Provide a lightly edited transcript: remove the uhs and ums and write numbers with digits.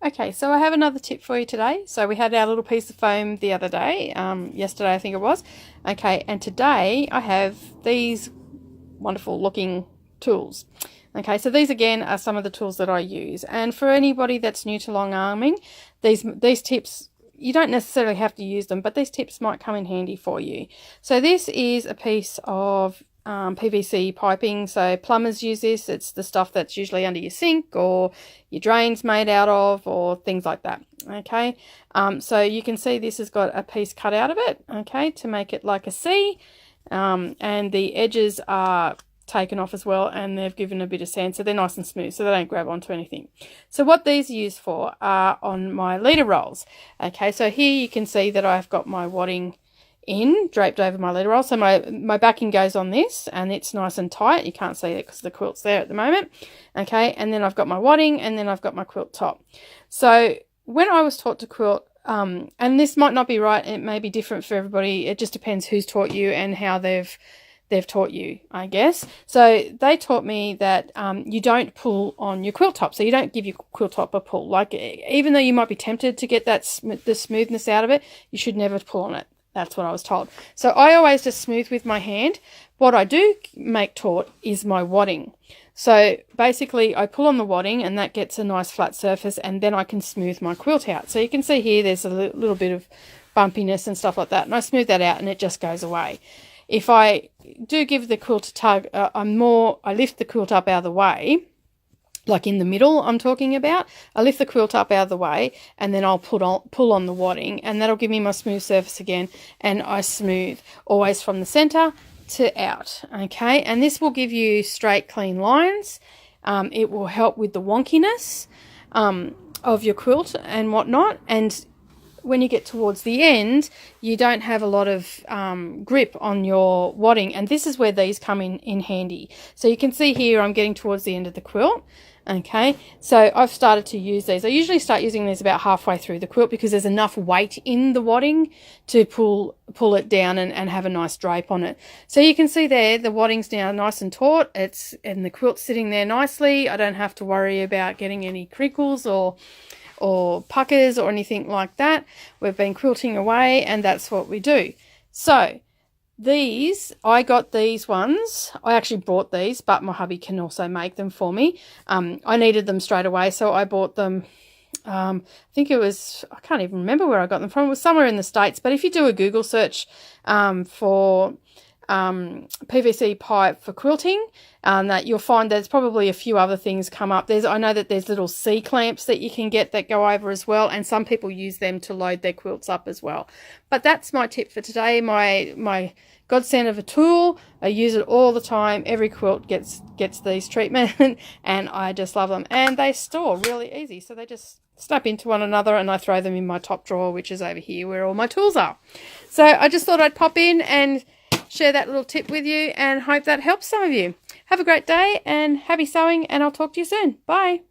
Okay, so I have another tip for you today. So we had our little piece of foam the other day, yesterday I think it was. Okay, and today I have these wonderful looking tools. Okay, so these again are some of the tools that I use. And for anybody that's new to long arming, these tips, you don't necessarily have to use them, but these tips might come in handy for you. So this is a piece of PVC piping. So plumbers use this. It's the stuff that's usually under your sink or your drains made out of, or things like that. Okay, so you can see this has got a piece cut out of it, okay, to make it like a C, and the edges are taken off as well, and they've given a bit of sand, so they're nice and smooth, so they don't grab onto anything. So what these are used for are on my leader rolls. Okay, so here you can see that I've got my wadding draped over my leader roll. So my backing goes on this, and it's nice and tight. You can't see it because the quilt's there at the moment. Okay, and then I've got my wadding, and then I've got my quilt top. So when I was taught to quilt, and this might not be right, it may be different for everybody. It just depends who's taught you and how they've taught you, I guess. So they taught me that you don't pull on your quilt top. So you don't give your quilt top a pull. Like, even though you might be tempted to get the smoothness out of it, you should never pull on it. That's what I was told. So I always just smooth with my hand. What I do make taut is my wadding. So basically I pull on the wadding, and that gets a nice flat surface, and then I can smooth my quilt out. So you can see here there's a little bit of bumpiness and stuff like that, and I smooth that out and it just goes away. If I do give the quilt a tug, I lift the quilt up out of the way, like in the middle I'm talking about. I lift the quilt up out of the way, and then I'll pull on the wadding, and that'll give me my smooth surface again, and I smooth always from the center to out. Okay, and this will give you straight, clean lines. It will help with the wonkiness of your quilt and whatnot, and when you get towards the end, you don't have a lot of grip on your wadding, and this is where these come in handy. So you can see here I'm getting towards the end of the quilt. Okay, so I've started to use these. I usually start using these about halfway through the quilt, because there's enough weight in the wadding to pull it down and have a nice drape on it. So you can see there the wadding's now nice and taut. And the quilt's sitting there nicely. I don't have to worry about getting any crinkles or puckers or anything like that. We've been quilting away, and that's what we do. So I got these ones. I actually bought these, but my hubby can also make them for me. I needed them straight away, so I bought them. I think it was, I can't even remember where I got them from. It was somewhere in the States, but if you do a Google search for PVC pipe for quilting, that you'll find there's probably a few other things come up. I know that there's little C clamps that you can get that go over as well, and some people use them to load their quilts up as well. But that's my tip for today, my godsend of a tool. I use it all the time. Every quilt gets these treatment and I just love them, and they store really easy, so they just snap into one another, and I throw them in my top drawer, which is over here where all my tools are. So I just thought I'd pop in and share that little tip with you, and hope that helps some of you. Have a great day and happy sewing, and I'll talk to you soon. Bye.